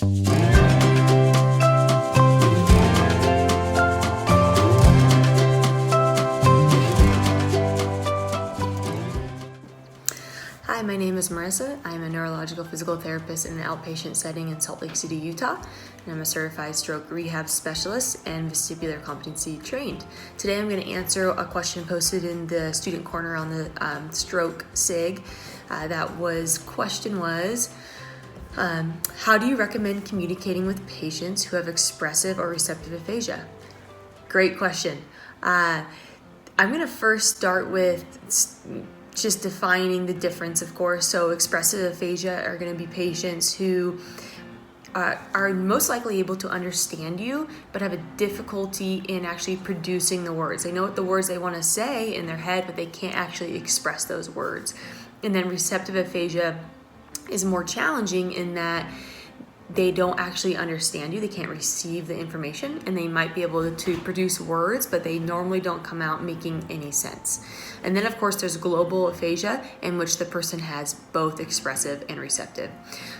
Hi, my name is Marissa. I'm a neurological physical therapist in an outpatient setting in Salt Lake City, Utah, and I'm a certified stroke rehab specialist and vestibular competency trained. Today I'm going to answer a question posted in the student corner on the stroke SIG. Question was, how do you recommend communicating with patients who have expressive or receptive aphasia? Great question. I'm going to first start with just defining the difference, of course. So expressive aphasia are going to be patients who are most likely able to understand you, but have a difficulty in actually producing the words. They know what the words they want to say in their head, but they can't actually express those words. And then receptive aphasia is more challenging in that they don't actually understand you, they can't receive the information, and they might be able to produce words, but they normally don't come out making any sense. And then of course there's global aphasia, in which the person has both expressive and receptive.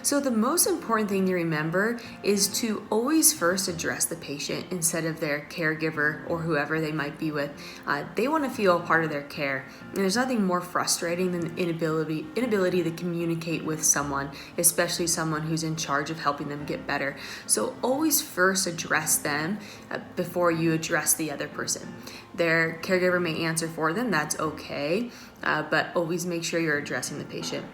So the most important thing to remember is to always first address the patient instead of their caregiver or whoever they might be with. They want to feel a part of their care. And there's nothing more frustrating than inability to communicate with someone, especially someone who's in charge of helping them get better. So always first address them before you address the other person. Their caregiver may answer for them, that's okay, but always make sure you're addressing the patient.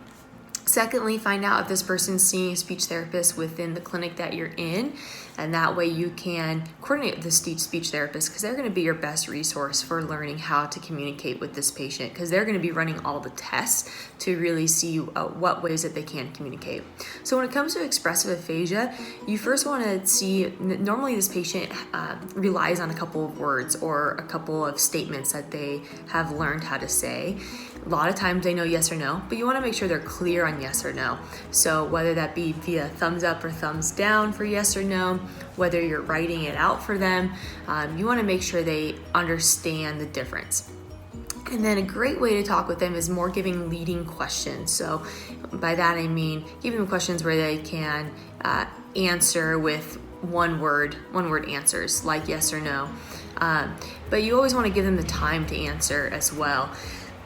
Secondly, find out if this person's seeing a speech therapist within the clinic that you're in, and that way you can coordinate with the speech therapist, because they're going to be your best resource for learning how to communicate with this patient, because they're going to be running all the tests to really see what ways that they can communicate. So when it comes to expressive aphasia, you first want to see, normally this patient relies on a couple of words or a couple of statements that they have learned how to say. A lot of times they know yes or no, but you want to make sure they're clear on yes or no. So whether that be via thumbs up or thumbs down for yes or no, whether you're writing it out for them, you want to make sure they understand the difference. And then a great way to talk with them is more giving leading questions. So by that I mean giving them questions where they can answer with one word answers, like yes or no. But you always want to give them the time to answer as well.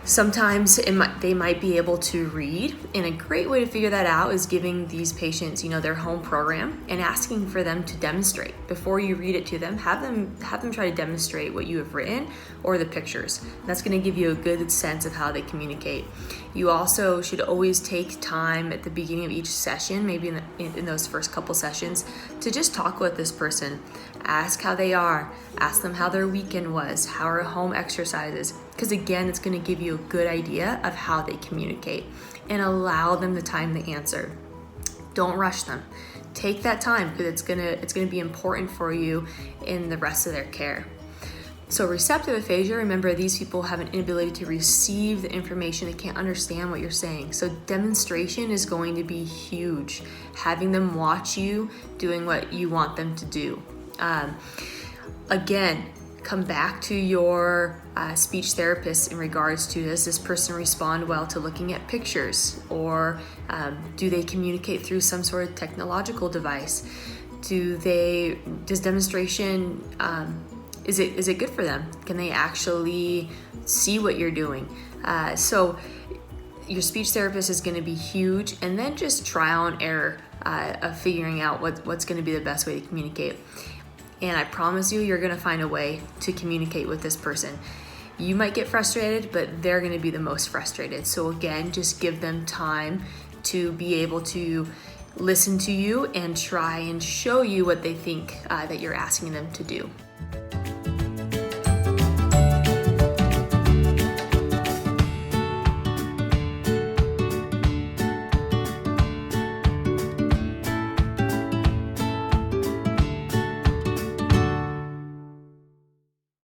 Sometimes they might be able to read, and a great way to figure that out is giving these patients, their home program and asking for them to demonstrate. Before you read it to them, have them try to demonstrate what you have written or the pictures. That's going to give you a good sense of how they communicate. You also should always take time at the beginning of each session, maybe in those first couple sessions, to just talk with this person. Ask how they are, ask them how their weekend was, how are home exercises, because again, it's going to give you a good idea of how they communicate, and allow them the time to answer. Don't rush them. Take that time, because it's gonna be important for you in the rest of their care. So receptive aphasia, remember, these people have an inability to receive the information. They can't understand what you're saying. So demonstration is going to be huge. Having them watch you doing what you want them to do. Again, come back to your speech therapist in regards to, does this person respond well to looking at pictures, or do they communicate through some sort of technological device? Does demonstration, is it good for them? Can they actually see what you're doing? So your speech therapist is going to be huge, and then just trial and error of figuring out what's going to be the best way to communicate. And I promise you, you're going to find a way to communicate with this person. You might get frustrated, but they're going to be the most frustrated. So again, just give them time to be able to listen to you and try and show you what they think that you're asking them to do.